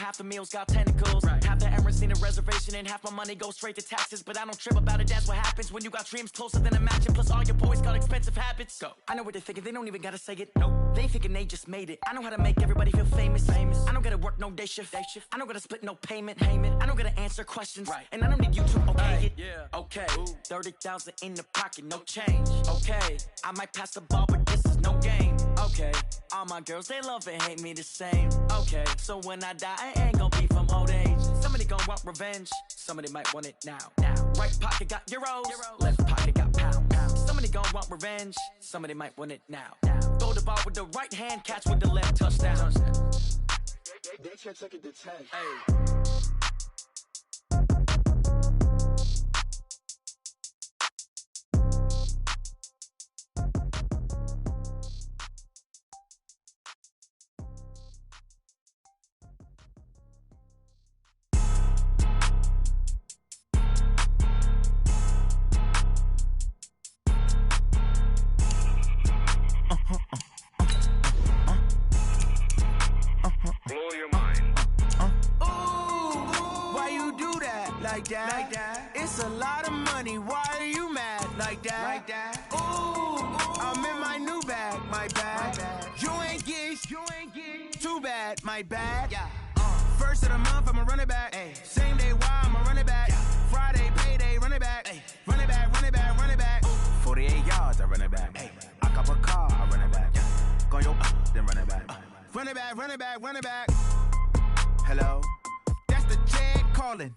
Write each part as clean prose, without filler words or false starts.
half the meals got tentacles. Right. Half the Emirates need a reservation and half my money goes straight to taxes. But I don't trip about it, that's what happens when you got dreams closer than a mansion. Plus all your boys got expensive habits. Go. I know what they're thinking, they don't even gotta say it. Nope. They thinking they just made it. I know how to make everybody feel famous. I don't gotta work no day shift. I don't gotta split no payment. I don't gotta answer questions. Right. And I don't need you to okay it. Yeah. Okay. 30,000 in the pocket, no change. Okay. I might pass the ball, but this is no game. Okay. All my girls, they love and hate me the same. Okay. So when I die, I ain't gonna be from old age. Somebody gonna want revenge. Somebody might want it now. Right pocket got euros. Left pocket got pounds. Somebody gonna want revenge. Somebody might want it now. Throw the ball with the right hand, catch with the left, touchdown. They can't take it to 10. Hey. Like that. It's a lot of money. Why are you mad like that? Ooh, I'm in my new bag. My bad. You ain't get too bad. My bad. Yeah. First of the month, I'ma run it back. Ay. Same day, why I'ma run it back. Yeah. Friday, payday, run it back. Ay. Run it back. 48 yards, I run it back. Ay. I cop a car, I run it back. Go yo, then run it back. Run it back. Hello. The jag calling.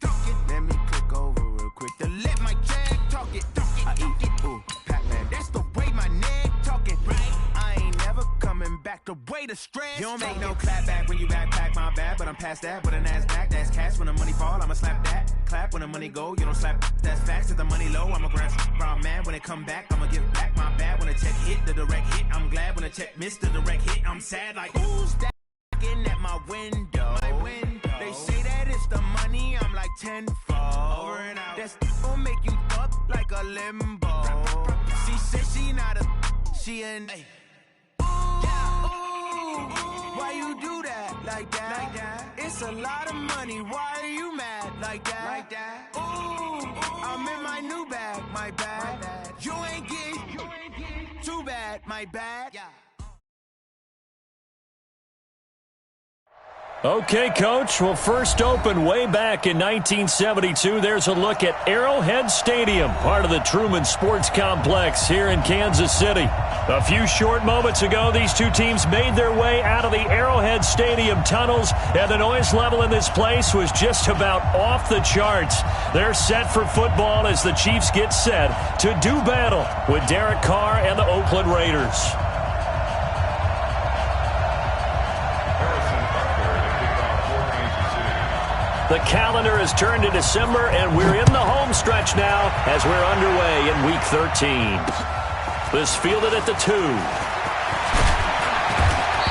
Let me click over real quick to let my jag talk it. I eat it, ooh, Pac-Man. That's the way my neck talking. Right? I ain't never coming back. The way the stress. You don't make no clap back when you backpack, my bad. But I'm past that with an ass back. That's cash when the money fall. I'ma slap that. Clap when the money go. You don't slap. That's facts. If the money low, I'ma grab brown man. When it come back, I'ma give back my bad. When the check hit, the direct hit. I'm glad when the check missed the direct hit. I'm sad like who's that at my window? They say that it's the money, I'm like tenfold. Over and out. That's gon' make you up like a limbo. She said she not a, she an. Ooh, why you do that like that? It's a lot of money. Why are you mad like that? Ooh, I'm in my new bag. My bad. You ain't get too bad. My bad. Okay, Coach. Well, first opened way back in 1972. There's a look at Arrowhead Stadium, part of the Truman Sports Complex here in Kansas City. A few short moments ago, these two teams made their way out of the Arrowhead Stadium tunnels, and the noise level in this place was just about off the charts. They're set for football as the Chiefs get set to do battle with Derek Carr and the Oakland Raiders. The calendar has turned to December, and we're in the home stretch now as we're underway in Week 13. This fielded at the 2.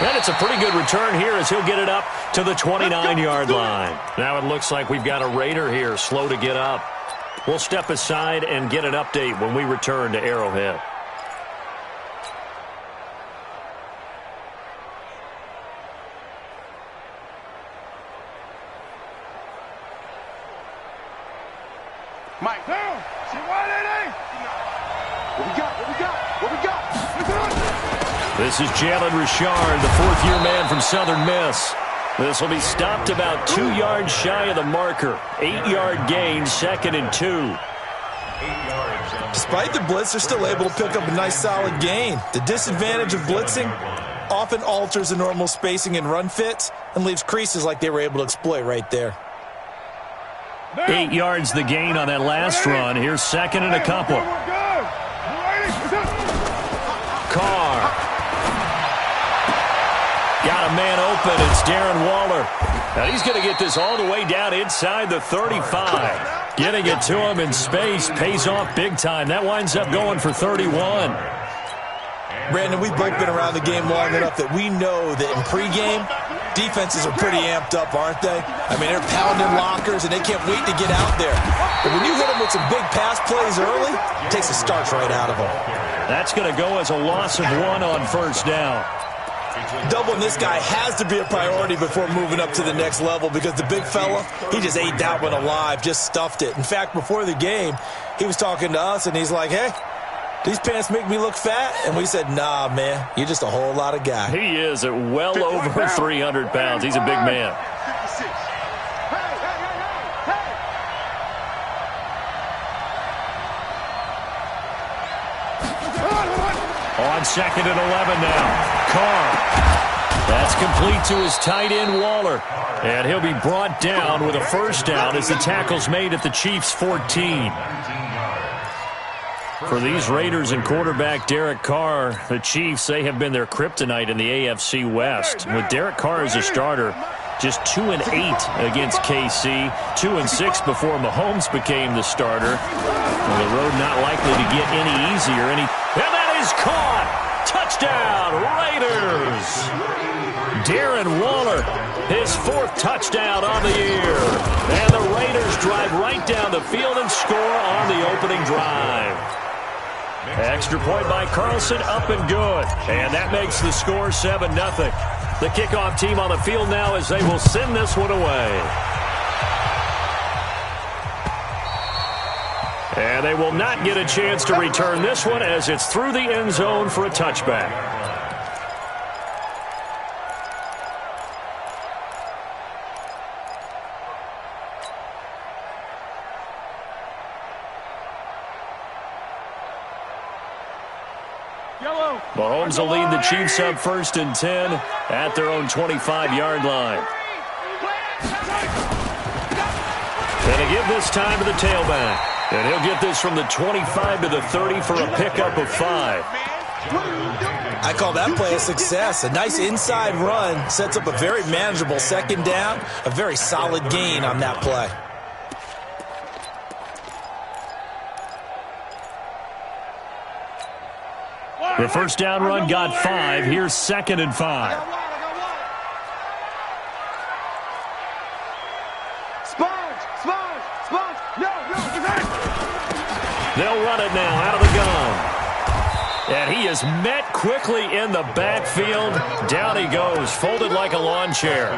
And it's a pretty good return here as he'll get it up to the 29-yard line. Now it looks like we've got a Raider here slow to get up. We'll step aside and get an update when we return to Arrowhead. Mike, down. See why they ain't? What we got? This is Jalen Richard, the fourth-year man from Southern Miss. This will be stopped about 2 yards shy of the marker. 8-yard gain, 2nd and 2. Despite the blitz, they're still able to pick up a nice solid gain. The disadvantage of blitzing often alters the normal spacing and run fits and leaves creases like they were able to exploit right there. 8 yards the gain on that last run. Here's 2nd and a couple. Carr. Got a man open. It's Darren Waller. Now he's going to get this all the way down inside the 35. Getting it to him in space pays off big time. That winds up going for 31. Brandon, we've both been around the game long enough that we know that in pregame, defenses are pretty amped up, aren't they? I mean, they're pounding lockers, and they can't wait to get out there. But when you hit them with some big pass plays early, it takes the starch right out of them. That's going to go as a loss of 1 on first down. Doubling this guy has to be a priority before moving up to the next level because the big fella, he just ate that one alive, just stuffed it. In fact, before the game, he was talking to us, and he's like, hey, these pants make me look fat? And we said, nah, man, you're just a whole lot of guy. He is at well over 300 pounds. He's a big man. On 2nd and 11 now. Carr. That's complete to his tight end, Waller. And he'll be brought down with a first down as the tackle's made at the Chiefs' 14. For these Raiders and quarterback Derek Carr, the Chiefs, they have been their kryptonite in the AFC West. With Derek Carr as a starter, just 2-8 against KC, 2-6 before Mahomes became the starter. Well, the road not likely to get any easier. And that is caught! Touchdown, Raiders! Darren Waller, his 4th touchdown on the year. And the Raiders drive right down the field and score on the opening drive. Extra point by Carlson, up and good. And that makes the score 7-0. The kickoff team on the field now as they will send this one away. And they will not get a chance to return this one as it's through the end zone for a touchback. Mahomes will lead the Chiefs up 1st and 10 at their own 25-yard line. Going to give this time to the tailback. And he'll get this from the 25 to the 30 for a pickup of 5. I call that play a success. A nice inside run sets up a very manageable 2nd down. A very solid gain on that play. The first down run got 5. Here's 2nd and 5. They'll run it now out of the gun. And he is met quickly in the backfield. Down he goes, folded like a lawn chair.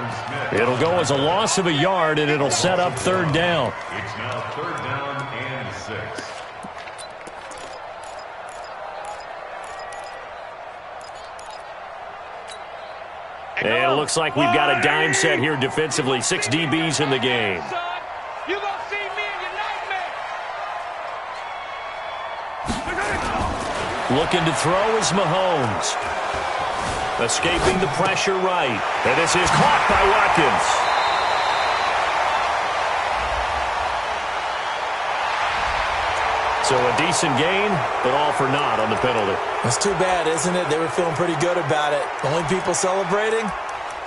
It'll go as a loss of a yard, and it'll set up 3rd down. It's now 3rd down and 6. And it looks like we've got a dime set here defensively. 6 DBs in the game. You gonna see me in your nightmare. Looking to throw is Mahomes. Escaping the pressure right. And this is caught by Watkins. So a decent gain, but all for naught on the penalty. That's too bad, isn't it? They were feeling pretty good about it. The only people celebrating,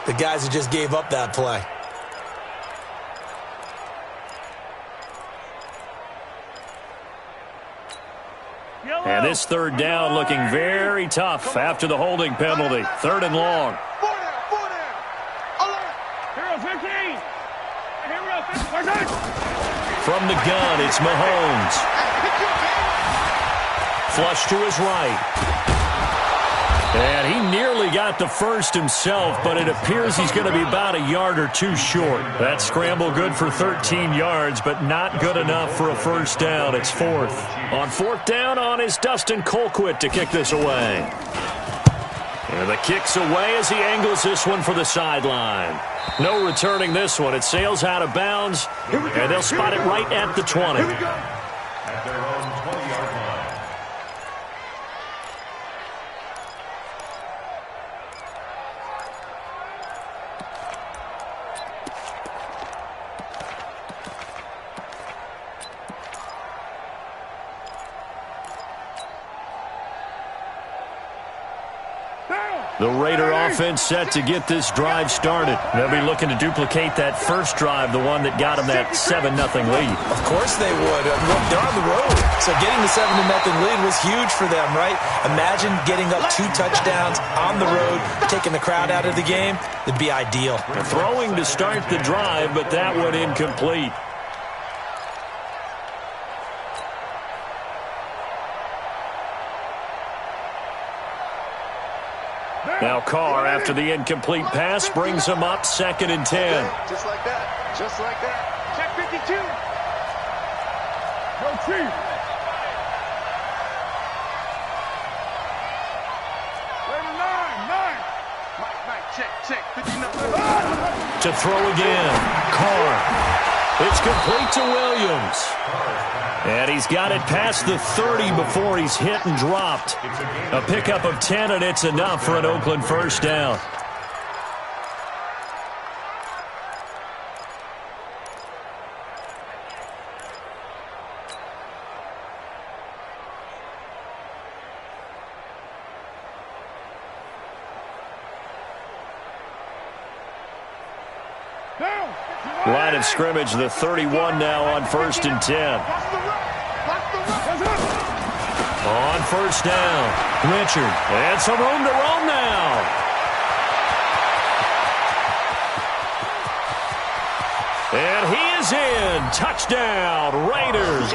the guys who just gave up that play. And this 3rd down looking very tough after the holding penalty. 3rd and long. From the gun, it's Mahomes. Flush to his right. And he nearly got the first himself, but it appears he's going to be about a yard or 2 short. That scramble good for 13 yards, but not good enough for a first down. It's 4th. On 4th down on is Dustin Colquitt to kick this away. And the kick's away as he angles this one for the sideline. No returning this one. It sails out of bounds, and they'll spot it right at the 20. At their own 20-yard line. The Raider offense set to get this drive started. They'll be looking to duplicate that first drive, the one that got them that 7-0 lead. Of course they would. They're on the road, so getting the 7-0 lead was huge for them, right? Imagine getting up 2 touchdowns on the road, taking the crowd out of the game. It'd be ideal. Throwing to start the drive, but that one incomplete. Now Now Carr, after the incomplete pass, brings him up 2nd and 10. Just like that. Just like that. Check 52. No chief. Check. 59. To throw again. Carr. It's complete to Williams. And he's got it past the 30 before he's hit and dropped. A pickup of 10, and it's enough for an Oakland first down. Line of scrimmage, the 31 now on 1st and 10. On 1st down, Richard, and some room to roam now. And he is in. Touchdown, Raiders.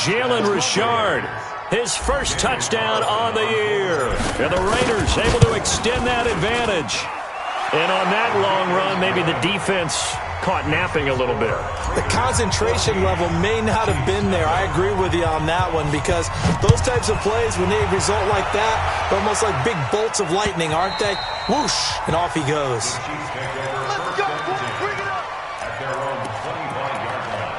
Jalen Richard, his first touchdown on the year. And the Raiders able to extend that advantage. And on that long run, maybe the defense caught napping a little bit. The concentration level may not have been there. I agree with you on that one, because those types of plays, when they result like that, they're almost like big bolts of lightning, aren't they? Whoosh, and off he goes. Let's go. Bring it up. At their own 25-yard line.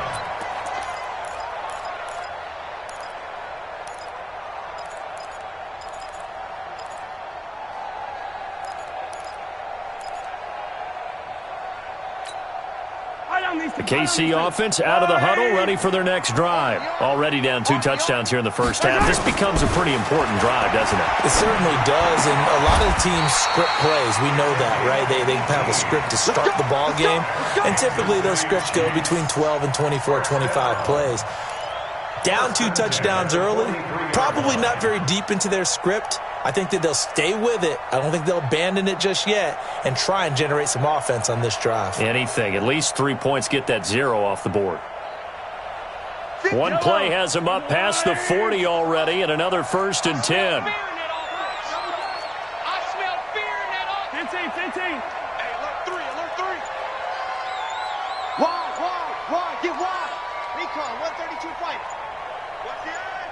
The KC offense out of the huddle, ready for their next drive. Already down 2 touchdowns here in the first half. This becomes a pretty important drive, doesn't it? It certainly does, and a lot of teams script plays. We know that, right? They have a script to start the ball game, and typically those scripts go between 12 and 24, 25 plays. Down 2 touchdowns early, probably not very deep into their script. I think that they'll stay with it. I don't think they'll abandon it just yet and try and generate some offense on this drive. Anything. At least 3 points, get that 0 off the board. One play has him up past the 40 already, and another 1st and 10. I smell fear in that offense. 15. Hey, alert 3. Wide. Get wide. Recon, 132 fight. What's the end?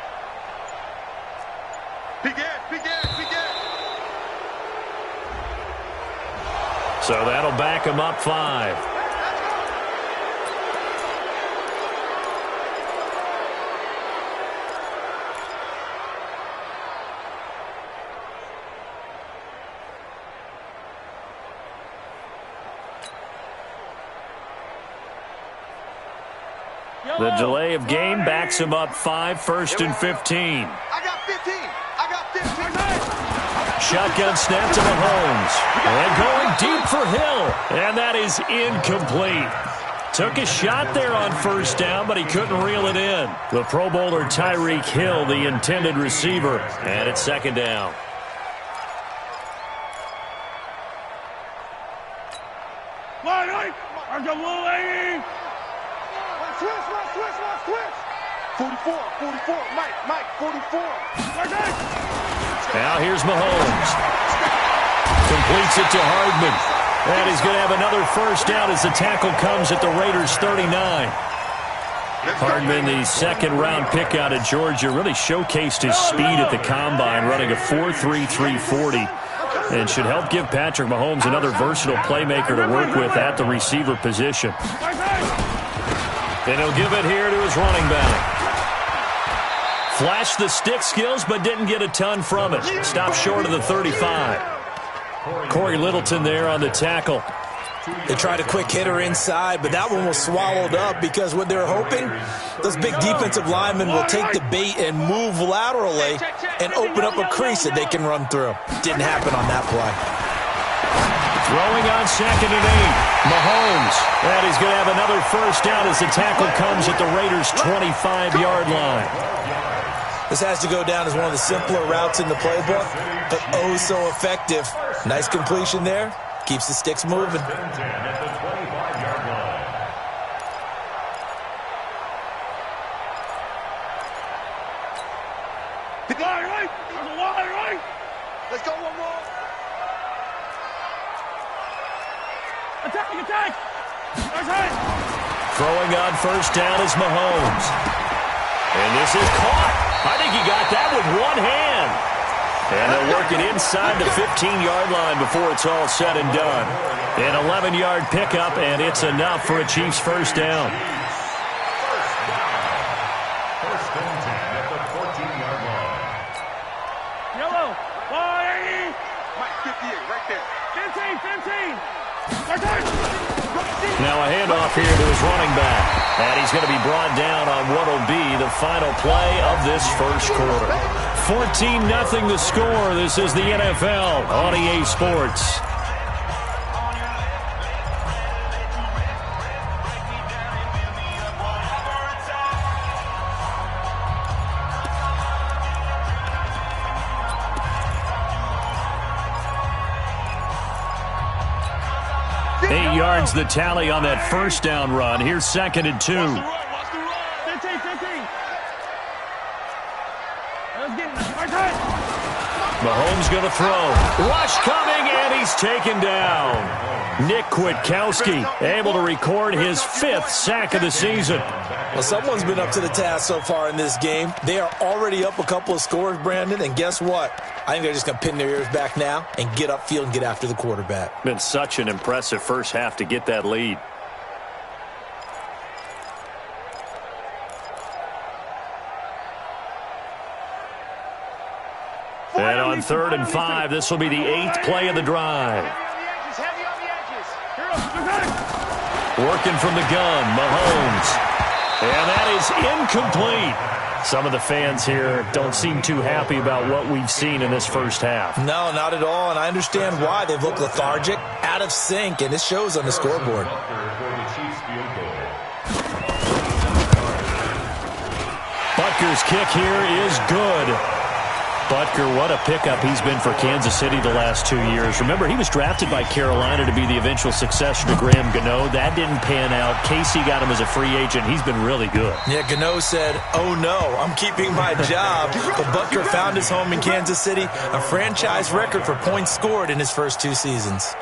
Begin. So that'll back him up 5. The delay of game backs him up 5, 1st and 15. I got 15. Shotgun snap to Mahomes. And going deep for Hill. And that is incomplete. Took a shot there on 1st down, but he couldn't reel it in. The Pro Bowler Tyreek Hill, the intended receiver. And it's 2nd down. Switch. 44. Mike, 44. Now here's Mahomes. Completes it to Hardman. And he's going to have another 1st down as the tackle comes at the Raiders' 39. Hardman, the 2nd-round pick out of Georgia, really showcased his speed at the Combine, running a 4.33 40. And should help give Patrick Mahomes another versatile playmaker to work with at the receiver position. And he'll give it here to his running back. Flashed the stick skills, but didn't get a ton from it. Stopped short of the 35. Corey Littleton there on the tackle. They tried a quick hitter inside, but that one was swallowed up because what they're hoping, those big defensive linemen will take the bait and move laterally and open up a crease that they can run through. Didn't happen on that play. Throwing on 2nd and 8. Mahomes. And he's going to have another 1st down as the tackle comes at the Raiders' 25-yard line. This has to go down as one of the simpler routes in the playbook, but oh so effective. Nice completion there. Keeps the sticks moving. Let's go one more. Throwing on first down is Mahomes. And this is caught. I think he got that with one hand. And they'll work it inside the 15-yard line before it's all said and done. An 11-yard pickup, and it's enough for a Chiefs first down. First and 10 at the 14-yard line. Yellow. Bye. Mike, 58, right there. 15. Now a handoff here to his running back. And he's going to be brought down on what will be the final play of this first quarter. 14-0 the score. This is the NFL on EA Sports. Yards the tally on that first down run. Here's second and 2. 15. Mahomes going to throw. Rush coming, and he's taken down. Nick Kwiatkowski able to record his 5th sack of the season. Well, someone's been up to the task so far in this game. They are already up a couple of scores, Brandon, and guess what? I think they're just going to pin their ears back now and get upfield and get after the quarterback. Been such an impressive first half to get that lead. And on 3rd and 5, this will be the 8th play of the drive. Heavy on the edges. Working from the gun, Mahomes. And that is incomplete. Some of the fans here don't seem too happy about what we've seen in this first half. No, not at all, and I understand why. They've looked lethargic, out of sync, and it shows on the scoreboard. Butker's kick here is good. Butker, what a pickup he's been for Kansas City the last 2 years. Remember, he was drafted by Carolina to be the eventual successor to Graham Gano. That didn't pan out. Casey got him as a free agent. He's been really good. Yeah, Gano said, oh no, I'm keeping my job. But Butker found his home in Kansas City, a franchise record for points scored in his first 2 seasons.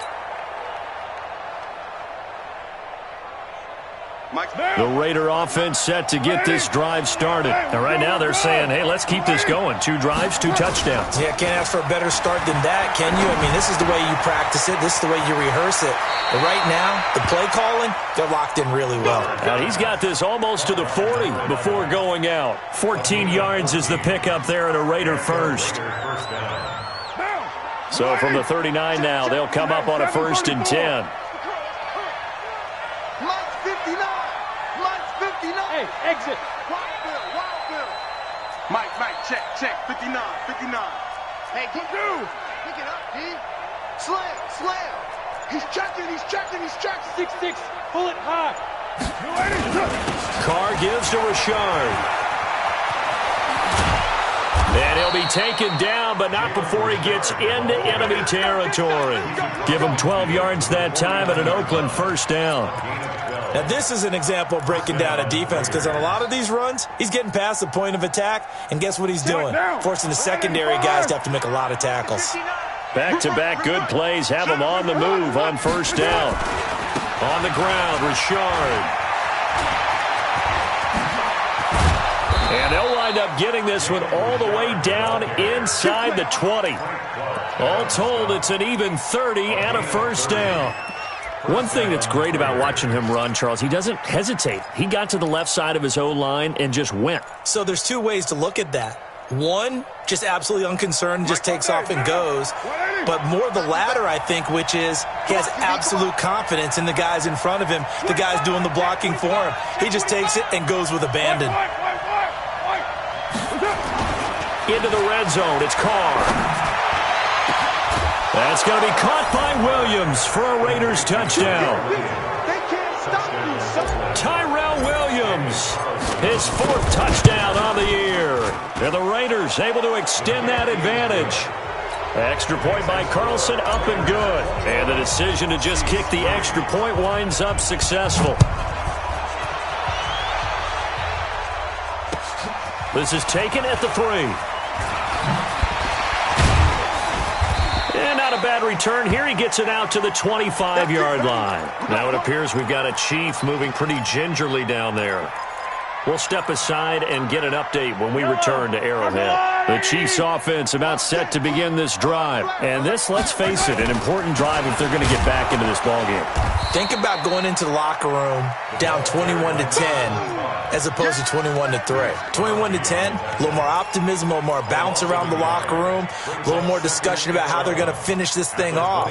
The Raider offense set to get this drive started. And right now they're saying, hey, let's keep this going. 2 drives, 2 touchdowns. Yeah, can't ask for a better start than that, can you? I mean, this is the way you practice it. This is the way you rehearse it. But right now, the play calling, they're locked in really well. And he's got this almost to the 40 before going out. 14 yards is the pickup there at a Raider first. So from the 39 now, they'll come up on a 1st and 10. Hey, exit. Wild Bill. Mike, check, 59. Hey, get through. Pick it up, D. Slam. He's checking. 6-6. Pull it high. Carr gives to Richard. And he'll be taken down, but not before he gets into enemy territory. Give him 12 yards that time at an Oakland first down. Now, this is an example of breaking down a defense because on a lot of these runs, he's getting past the point of attack, and guess what he's doing? Forcing the secondary guys to have to make a lot of tackles. Back-to-back good plays have him on the move on first down. On the ground, Richard. And they'll wind up getting this one all the way down inside the 20. All told, it's an even 30 and a first down. One thing that's great about watching him run, Charles, he doesn't hesitate. He got to the left side of his O-line and just went. So there's 2 ways to look at that. One, just absolutely unconcerned, just takes off and goes. But more the latter, I think, which is he has absolute confidence in the guys in front of him, the guys doing the blocking for him. He just takes it and goes with abandon. Into the red zone, it's Carr. That's going to be caught by Williams for a Raiders touchdown. They can't stop you, son. Tyrell Williams, his 4th touchdown on the year. And the Raiders able to extend that advantage. Extra point by Carlson, up and good. And the decision to just kick the extra point winds up successful. This is taken at the 3. And out a bad return here. He gets it out to the 25-yard line. Now it appears we've got a Chief moving pretty gingerly down there. We'll step aside and get an update when we return to Arrowhead. The Chiefs offense about set to begin this drive. And this, let's face it, an important drive if they're going to get back into this ballgame. Think about going into the locker room down 21-10 as opposed to 21-3. 21-10, a little more optimism, a little more bounce around the locker room, a little more discussion about how they're going to finish this thing off.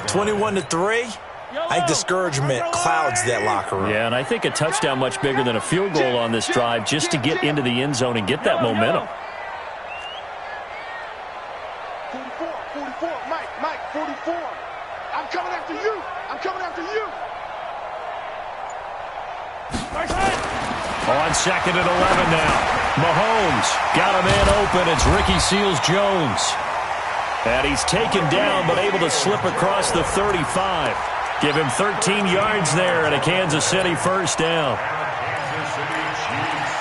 21-3, I think discouragement clouds that locker room. Yeah, and I think a touchdown much bigger than a field goal on this drive just to get into the end zone and get that momentum. 44, Mike, 44. I'm coming after you. I'm coming after you. On 2nd and 11 now. Mahomes got a man open. It's Ricky Seals-Jones. And he's taken down but able to slip across the 35. Give him 13 yards there and a Kansas City first down. Kansas City Chiefs.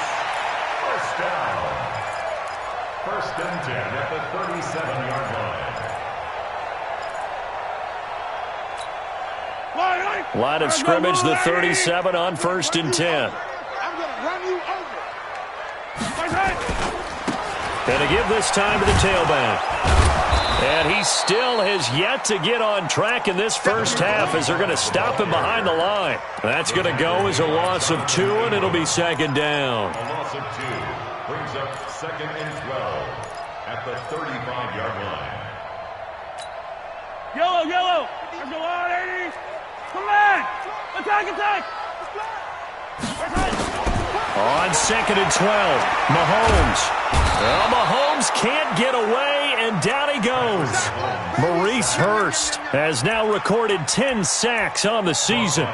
First down. 1st and 10 at the 37-yard line. Line of scrimmage, the 37 on 1st and 10. I'm going to run you over. And to give this time to the tailback. And he still has yet to get on track in this first half as they're going to stop him behind the line. That's going to go as a loss of 2, and it'll be 2nd down. A loss of 2 brings up 2nd and 12 at the 35-yard line. Yellow. Let's go on, 80. Come on. Attack. On 2nd and 12, Mahomes. Well, Mahomes can't get away, and down he goes. Maurice Hurst has now recorded 10 sacks on the season.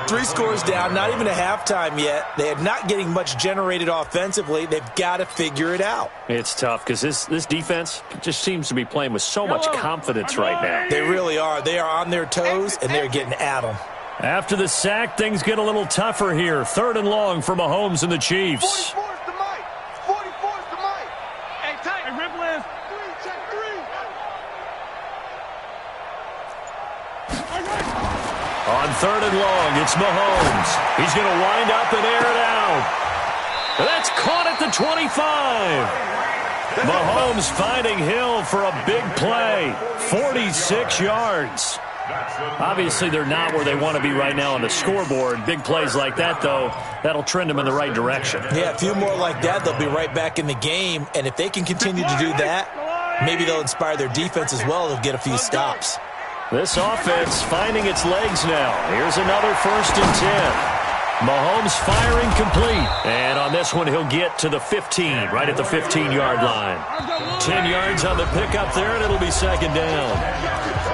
3 scores down, not even a halftime yet. They are not getting much generated offensively. They've got to figure it out. It's tough because this defense just seems to be playing with so much confidence right now. They really are. They are on their toes, and they're getting at them. After the sack, things get a little tougher here. 3rd and long for Mahomes and the Chiefs. 44's the Mike. 44's the Mike. Hey, tight. Hey, Ripland. 3, check 3. On 3rd and long, it's Mahomes. He's going to wind up and air it out. That's caught at the 25. Mahomes finding Hill for a big play. 46 yards. Obviously, they're not where they want to be right now on the scoreboard. Big plays like that, though, that'll trend them in the right direction. Yeah, a few more like that, they'll be right back in the game. And if they can continue to do that, maybe they'll inspire their defense as well. They'll get a few stops. This offense finding its legs now. Here's another 1st and 10. Mahomes firing complete. And on this one, he'll get to the 15, right at the 15-yard line. 10 yards on the pickup there, and it'll be 2nd down.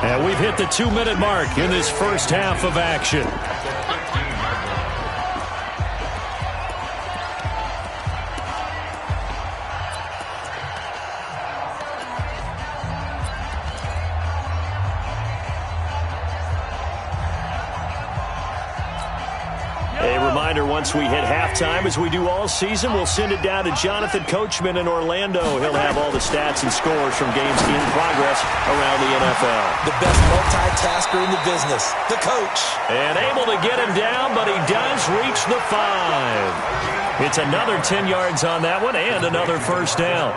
And we've hit the 2-minute mark in this first half of action. Once we hit halftime, as we do all season, we'll send it down to Jonathan Coachman in Orlando. He'll have all the stats and scores from games in progress around the NFL. The best multitasker in the business, the coach. And able to get him down, but he does reach the 5. It's another 10 yards on that one and another first down.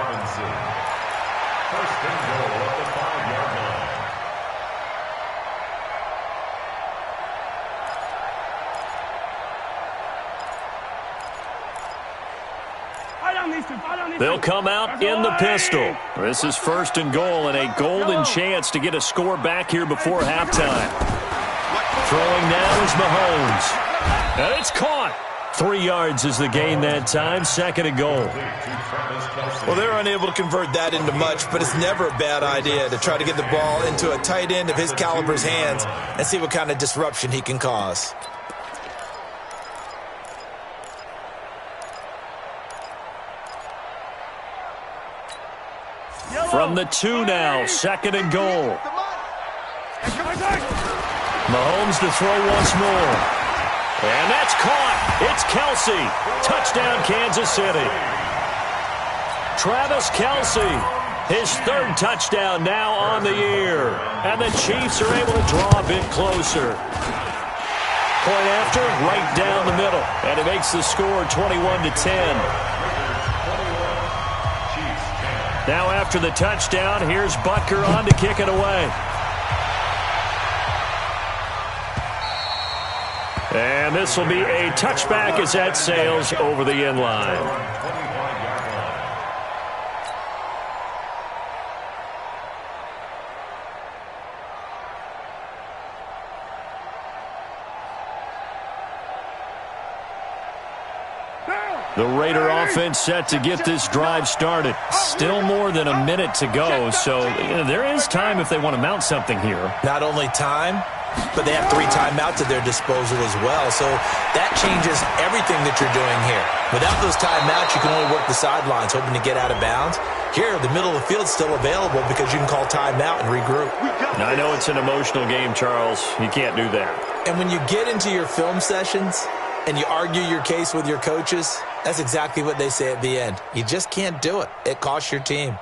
First and goal at the 5-yard line. They'll come out in the pistol. This is 1st and goal and a golden chance to get a score back here before halftime. Throwing now is Mahomes. And it's caught. 3 yards is the gain that time. 2nd and goal. Well, they're unable to convert that into much, but it's never a bad idea to try to get the ball into a tight end of his caliber's hands and see what kind of disruption he can cause. From the 2 now, 2nd and goal. Mahomes to throw once more. And that's caught. It's Kelce. Touchdown, Kansas City. Travis Kelce His third touchdown now on the year. And the Chiefs are able to draw a bit closer. Point after, right down the middle. And it makes the score 21-10. Now after the touchdown, here's Butker on to kick it away. And this will be a touchback as that sails over the end line. The Raider offense set to get this drive started. Still more than a minute to go, so there is time if they want to mount something here. Not only time, but they have 3 timeouts at their disposal as well, so that changes everything that you're doing here. Without those timeouts, you can only work the sidelines, hoping to get out of bounds. Here, the middle of the field is still available because you can call timeout and regroup. Now, I know it's an emotional game, Charles. You can't do that. And when you get into your film sessions and you argue your case with your coaches, that's exactly what they say at the end. You just can't do it. It costs your team.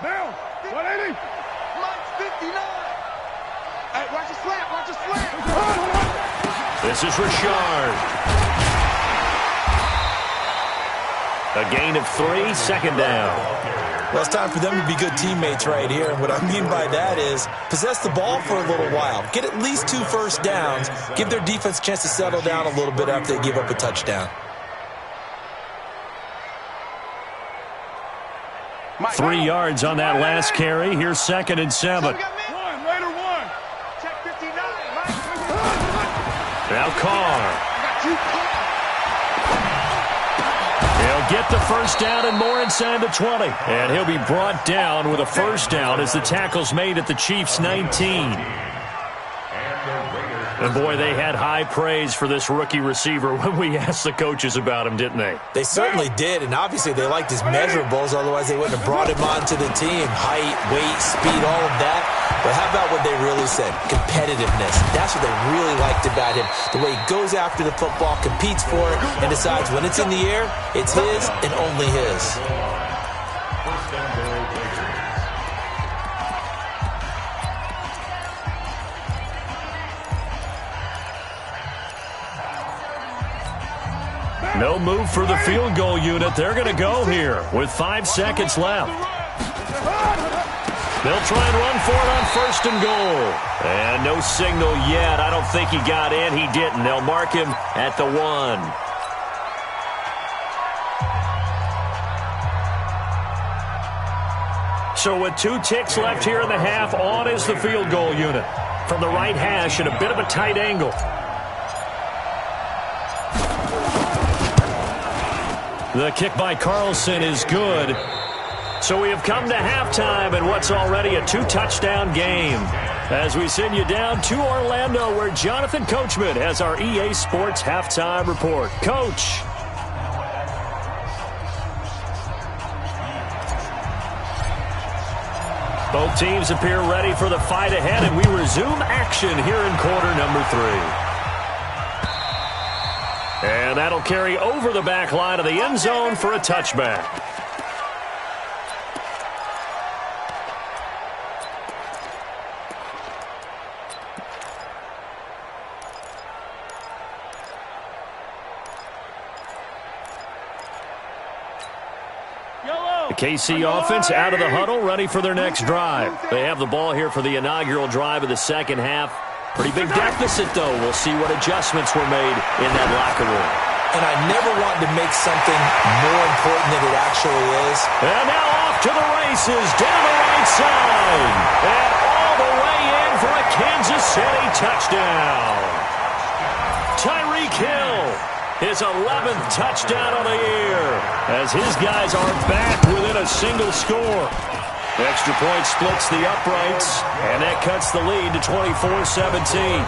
Bill, 180. Mike's 59. Hey, watch the slant, watch the slant. This is Richard. A gain of 3, second down. Well, it's time for them to be good teammates right here. What I mean by that is possess the ball for a little while. Get at least 2 first downs. Give their defense a chance to settle down a little bit after they give up a touchdown. 3 yards on that last carry. Here's 2nd and 7. Raider 1. Check 59, Mike. Now Carr. He'll get the first down and more inside the 20. And he'll be brought down with a first down as the tackle's made at the Chiefs' 19. And boy, they had high praise for this rookie receiver when we asked the coaches about him, didn't they? They certainly did, and obviously they liked his measurables, otherwise they wouldn't have brought him onto the team. Height, weight, speed, all of that. But how about what they really said? Competitiveness. That's what they really liked about him. The way he goes after the football, competes for it, and decides when it's in the air, it's his and only his. No move for the field goal unit. They're going to go here with 5 seconds left. They'll try and run for it on 1st and goal. And no signal yet. I don't think he got in. He didn't. They'll mark him at the 1. So with 2 ticks left here in the half, on is the field goal unit. From the right hash at a bit of a tight angle. The kick by Carlson is good. So we have come to halftime in what's already a 2-touchdown game. As we send you down to Orlando, where Jonathan Coachman has our EA Sports halftime report. Coach. Both teams appear ready for the fight ahead, and we resume action here in quarter number 3. And that'll carry over the back line of the end zone for a touchback. The KC offense out of the huddle, ready for their next drive. They have the ball here for the inaugural drive of the second half. Pretty big deficit, though. We'll see what adjustments were made in that locker room. And I never want to make something more important than it actually is. And now off to the races, down the right side. And all the way in for a Kansas City touchdown. Tyreek Hill, his 11th touchdown of the year, as his guys are back within a single score. The extra point splits the uprights, and that cuts the lead to 24-17.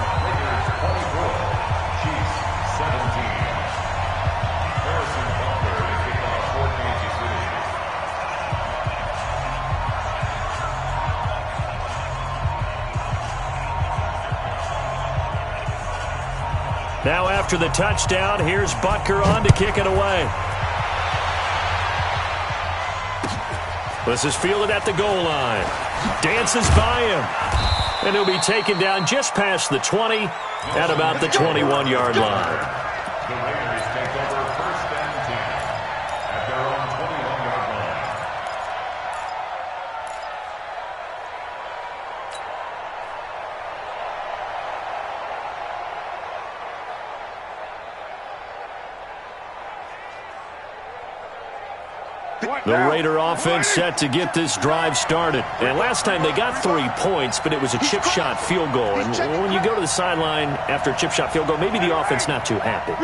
Now after the touchdown, here's Butker on to kick it away. This is fielded at the goal line. Dances by him. And he'll be taken down just past the 20 at about the 21-yard line. The Raiders take over 1st and 10 at their own 21-yard line. The Raider offense set to get this drive started. And last time they got 3 points, but it was a chip shot field goal. And when you go to the sideline after a chip shot field goal, maybe the offense not too happy.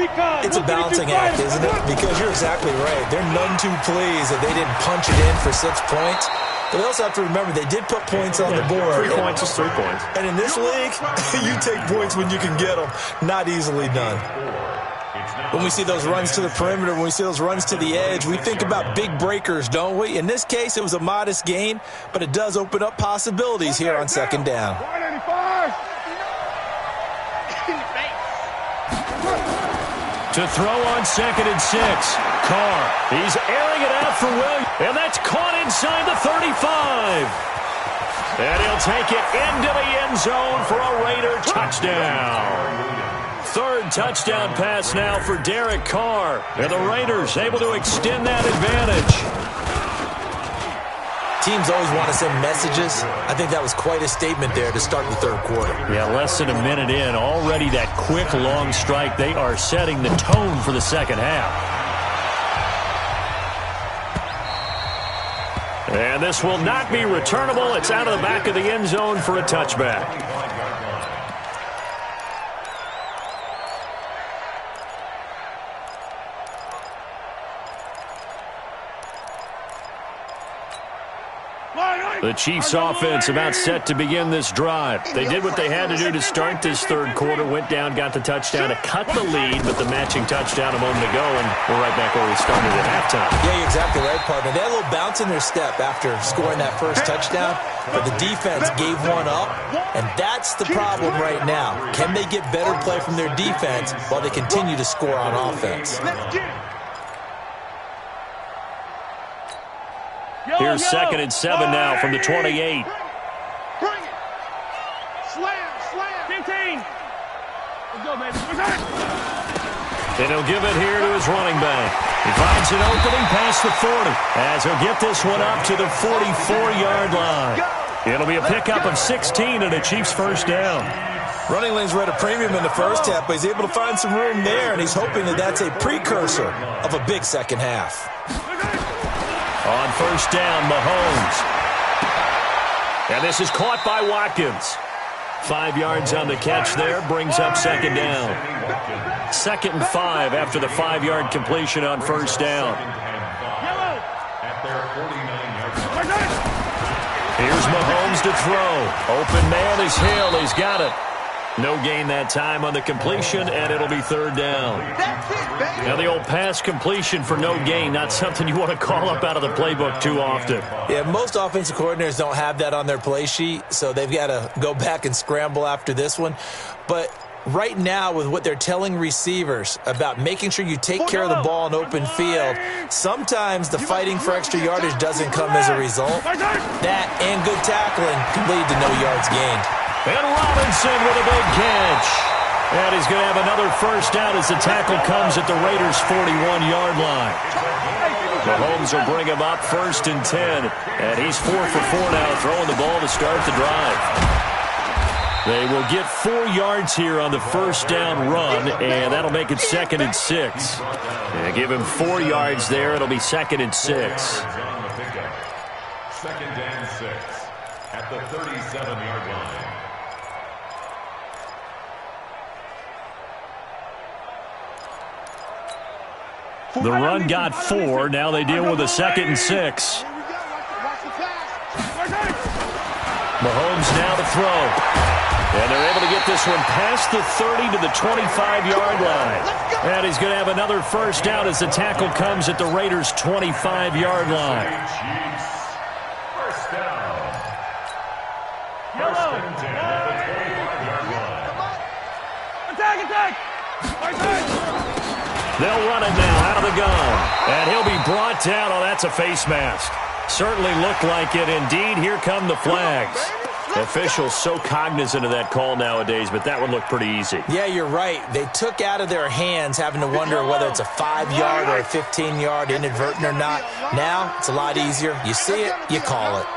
It's a balancing act, isn't it? Because you're exactly right. They're none too pleased that they didn't punch it in for 6 points. But they also have to remember they did put points on the board. 3 points is 3 points. And in this league, you take points when you can get them. Not easily done. When we see those runs to the perimeter, when we see those runs to the edge, we think about big breakers, don't we? In this case, it was a modest gain, but it does open up possibilities here on 2nd down. To throw on 2nd and 6. Carr. He's airing it out for Williams. And that's caught inside the 35. And he'll take it into the end zone for a Raider touchdown. 3rd touchdown pass now for Derek Carr. And the Raiders able to extend that advantage. Teams always want to send messages. I think that was quite a statement there to start the 3rd quarter. Yeah, less than a minute in. Already that quick, long strike. They are setting the tone for the 2nd half. And this will not be returnable. It's out of the back of the end zone for a touchback. The Chiefs offense about set to begin this drive. They did what they had to do to start this 3rd quarter. Went down, got the touchdown to cut the lead, but the matching touchdown a moment ago, and we're right back where we started at halftime. Yeah, you're exactly right, partner. They had a little bounce in their step after scoring that first touchdown, but the defense gave one up, and that's the problem right now. Can they get better play from their defense while they continue to score on offense? Here's 2nd and 7 now from the 28. Bring it. Slam, slam. 15. Let's go, baby. And he'll give it here to his running back. He finds an opening past the 40 as he'll get this one up to the 44-yard line. It'll be a pickup of 16 and a Chiefs 1st down. Running lanes were at a premium in the first half, but he's able to find some room there, and he's hoping that that's a precursor of a big 2nd half. On 1st down, Mahomes. And this is caught by Watkins. 5 yards on the catch there, brings up 2nd down. 2nd and 5 after the 5-yard completion on 1st down. Here's Mahomes to throw. Open man is Hill. He's got it. No gain that time on the completion, and it'll be 3rd down. Now the old pass completion for no gain, not something you want to call up out of the playbook too often. Yeah, most offensive coordinators don't have that on their play sheet, so they've got to go back and scramble after this one. But right now, with what they're telling receivers about making sure you take care of the ball in open field, sometimes the fighting for extra yardage doesn't come as a result. That and good tackling can lead to no yards gained. And Robinson with a big catch. And he's going to have another 1st down as the tackle comes at the Raiders' 41-yard line. Mahomes will bring him up 1st and 10. And he's 4 for 4 now, throwing the ball to start the drive. They will get 4 yards here on the 1st down run, and that'll make it 2nd and 6. And give him 4 yards there. It'll be 2nd and 6. 2nd and 6 at the 37-yard line. The run got 4. Now they deal with a 2nd and 6. Mahomes now to throw. And they're able to get this one past the 30 to the 25-yard line. And he's going to have another 1st down as the tackle comes at the Raiders' 25-yard line. First down. 1st and 10 at the 25-yard line. Attack! They'll run it now out of the gun. And he'll be brought down. Oh, that's a face mask. Certainly looked like it. Indeed, here come the flags. Officials so cognizant of that call nowadays, but that would look pretty easy. Yeah, you're right. They took out of their hands having to wonder whether it's a 5-yard or a 15-yard, inadvertent or not. Now, it's a lot easier. You see it, you call it.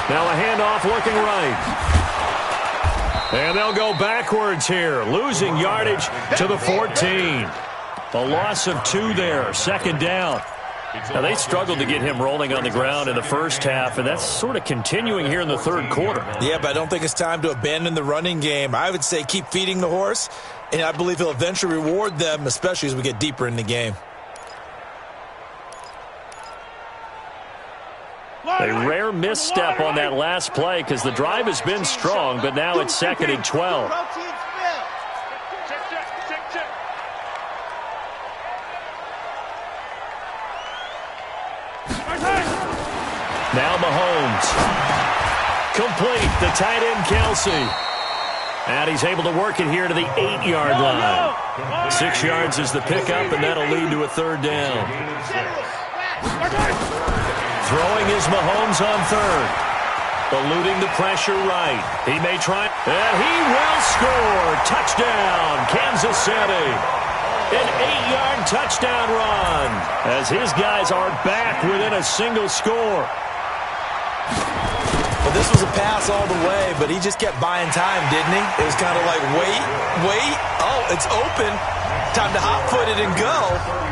Now a handoff looking right. And they'll go backwards here, losing yardage to the 14. A loss of 2 there, second down. Now, they struggled to get him rolling on the ground in the first half, and that's sort of continuing here in the third quarter. Yeah, but I don't think it's time to abandon the running game. I would say keep feeding the horse, and I believe he'll eventually reward them, especially as we get deeper in the game. A rare misstep on that last play because the drive has been strong, but now it's 2nd and 12. Now Mahomes. Complete, the tight end Kelsey. And he's able to work it here to the 8-yard line. 6 yards is the pickup, and that'll lead to a third down. Throwing is Mahomes on third. Eluding the pressure right. He may try, and he will score. Touchdown, Kansas City. An 8-yard touchdown run as his guys are back within a single score. Well, this was a pass all the way, but he just kept buying time, didn't he? It was kind of like, wait. Oh, it's open. Time to hot-foot it and go.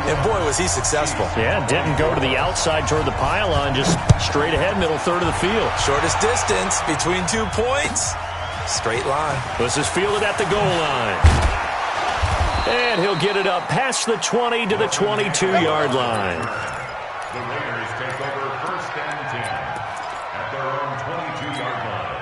And, boy, was he successful. Yeah, didn't go to the outside toward the pylon, just straight ahead, middle third of the field. Shortest distance between 2 points. Straight line. This is fielded at the goal line. And he'll get it up past the 20 to the 22-yard line. The Raiders take over 1st and 10 at their own 22-yard line.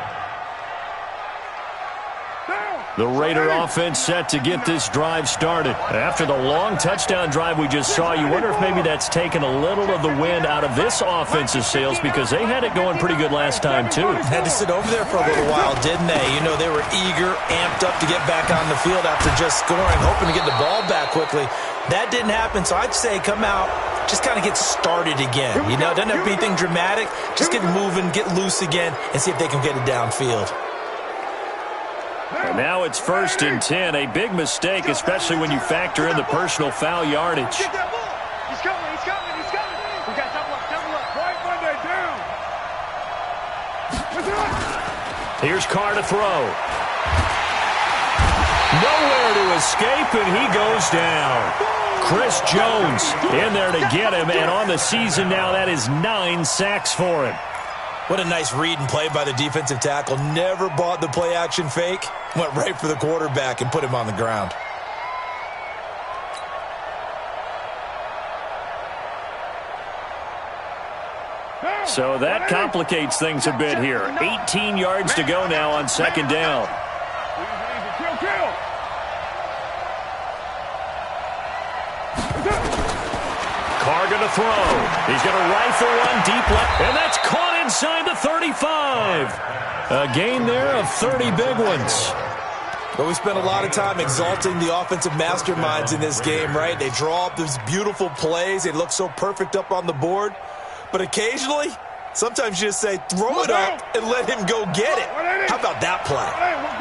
The Raider offense set to get this drive started. After the long touchdown drive we just saw, you wonder if maybe that's taken a little of the wind out of this offense's sails because they had it going pretty good last time, too. Had to sit over there for a little while, didn't they? You know, they were eager, amped up to get back on the field after just scoring, hoping to get the ball back quickly. That didn't happen, so I'd say come out, just kind of get started again. You know, it doesn't have to be anything dramatic. Just get moving, get loose again, and see if they can get it downfield. And now it's 1st and 10, a big mistake, especially when you factor in the personal foul yardage. He's coming. We got double up. Right Monday, down. Here's Carr to throw. Nowhere to escape, and he goes down. Chris Jones in there to get him, and on the season now, that is 9 sacks for him. What a nice read and play by the defensive tackle. Never bought the play-action fake. Went right for the quarterback and put him on the ground. So that complicates things a bit here. 18 yards to go now on 2nd down. Carr going to throw. He's going to rifle one deep left, and that's caught inside the 35. A gain there of 30 big ones. But we spent a lot of time exalting the offensive masterminds in this game, right? They draw up these beautiful plays. They look so perfect up on the board. But occasionally, sometimes you just say, throw it up and let him go get it. How about that play?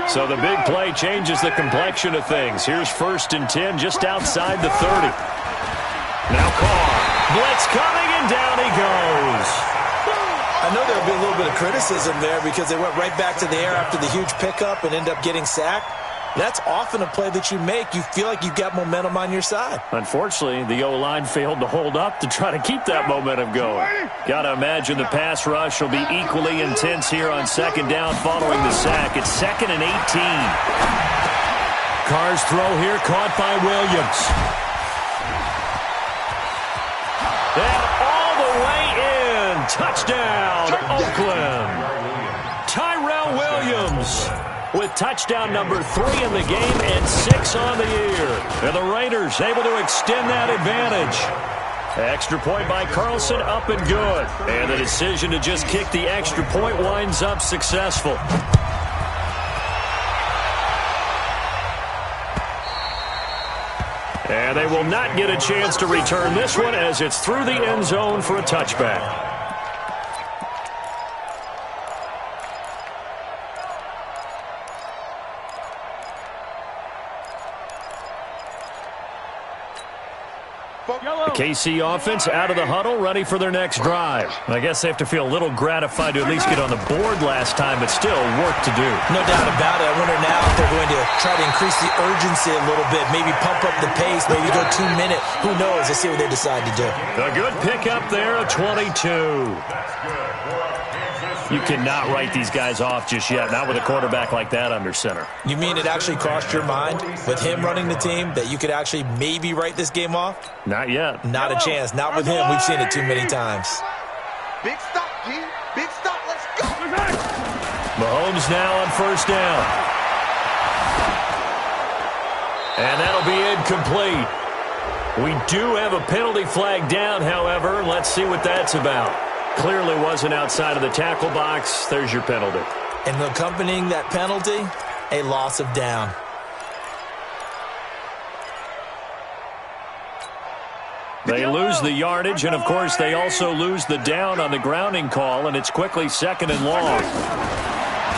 So the big play changes the complexion of things. Here's 1st and 10 just outside the 30. Now Carr. Blitz coming, and down he goes. I know there'll be a little bit of criticism there because they went right back to the air after the huge pickup and end up getting sacked. That's often a play that you make. You feel like you've got momentum on your side. Unfortunately, the O-line failed to hold up to try to keep that momentum going. Got to imagine the pass rush will be equally intense here on 2nd down following the sack. It's 2nd and 18. Carr's throw here caught by Williams. And all the way in. Touchdown, Oakland. Tyrell Williams with touchdown number 3 in the game and 6 on the year. And the Raiders able to extend that advantage. Extra point by Carlson, up and good. And the decision to just kick the extra point winds up successful. And they will not get a chance to return this one as it's through the end zone for a touchback. The KC offense out of the huddle, ready for their next drive. I guess they have to feel a little gratified to at least get on the board last time, but still work to do. No doubt about it. I wonder now if they're going to try to increase the urgency a little bit, maybe pump up the pace, maybe go 2 minute. Who knows? Let's see what they decide to do. A good pickup there, a 22. You cannot write these guys off just yet, not with a quarterback like that under center. You mean it actually crossed your mind with him running the team that you could actually maybe write this game off? Not yet. Not a chance. Not with him. We've seen it too many times. Big stop, G. Big stop. Let's go. Mahomes now on first down. And that'll be incomplete. We do have a penalty flag down, however. Let's see what that's about. Clearly wasn't outside of the tackle box. There's your penalty. And accompanying that penalty, a loss of down. They lose the yardage, and, of course, they also lose the down on the grounding call, and it's quickly 2nd and long.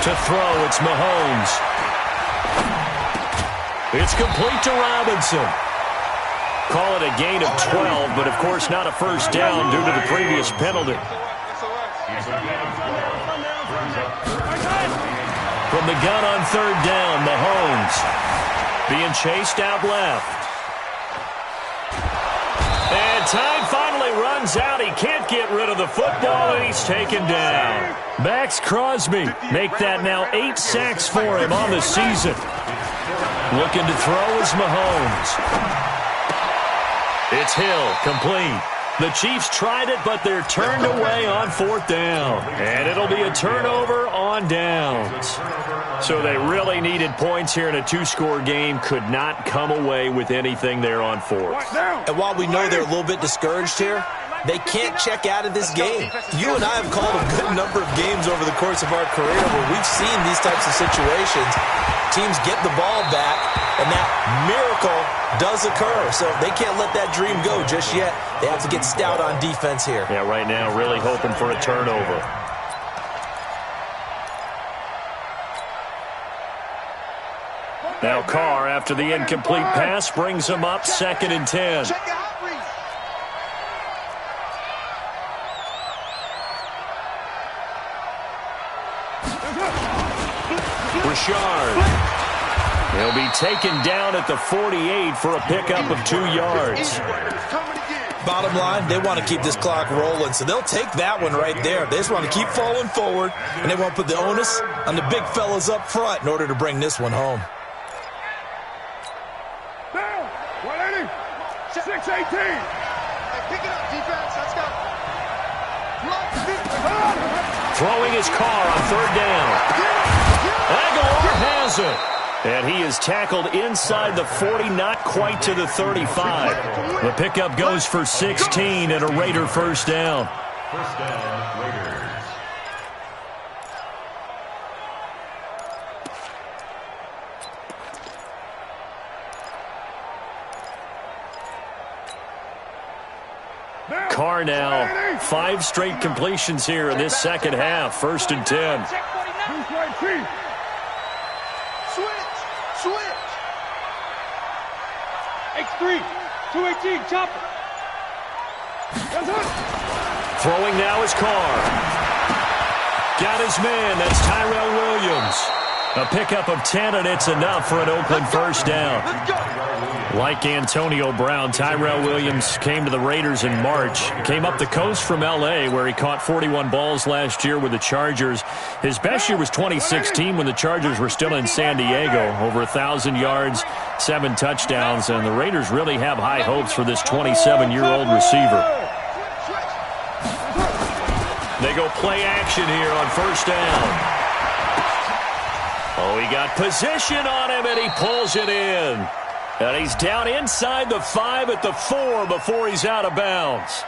To throw, it's Mahomes. It's complete to Robinson. Call it a gain of 12, but, of course, not a first down due to the previous penalty. From the gun on third down, Mahomes being chased out left. And time finally runs out. He can't get rid of the football, and he's taken down. Max Crosby make that now 8 sacks for him on the season. Looking to throw is Mahomes. It's Hill, complete. The Chiefs tried it, but they're turned away on 4th down. And it'll be a turnover on downs. So they really needed points here in a 2-score game. Could not come away with anything there on 4th. And while we know they're a little bit discouraged here, they can't check out of this game. You and I have called a good number of games over the course of our career where we've seen these types of situations. Teams get the ball back, and that miracle does occur. So they can't let that dream go just yet. They have to get stout on defense here. Yeah, right now really hoping for a turnover. Now Carr, after the incomplete pass, brings him up 2nd and 10. Richard. He'll be taken down at the 48 for a pickup of 2 yards. Bottom line, they want to keep this clock rolling, so they'll take that one right there. They just want to keep falling forward, and they won't put the onus on the big fellas up front in order to bring this one home. Down, 180, 618. Pick it up, defense. Let's go. Throwing his Carr on 3rd down. Aguilar has it. And he is tackled inside the 40, not quite to the 35. The pickup goes for 16 and a Raider first down. First down, Raiders. Carr now, 5 straight completions here in this second half. 1st and 10. Switch. X3, 218, chopper. Throwing now is Carr. Got his man. That's Tyrell Williams. A pickup of 10, and it's enough for an Oakland first down. Like Antonio Brown, Tyrell Williams came to the Raiders in March. Came up the coast from L.A., where he caught 41 balls last year with the Chargers. His best year was 2016 when the Chargers were still in San Diego. Over 1,000 yards, 7 touchdowns, and the Raiders really have high hopes for this 27-year-old receiver. They go play action here on first down. Oh, he got position on him, and he pulls it in. And he's down inside the 5 at the 4 before he's out of bounds.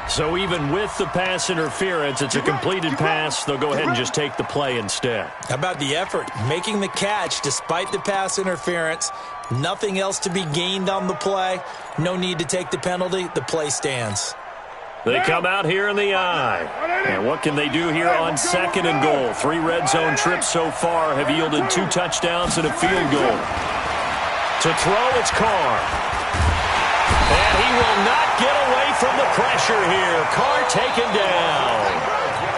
So even with the pass interference, it's a completed pass. They'll go ahead and just take the play instead. How about the effort? Making the catch despite the pass interference. Nothing else to be gained on the play. No need to take the penalty. The play stands. They come out here in the eye. And what can they do here on 2nd and goal? 3 red zone trips so far have yielded 2 touchdowns and a field goal. To throw, it's Carr. And he will not get away from the pressure here. Carr taken down.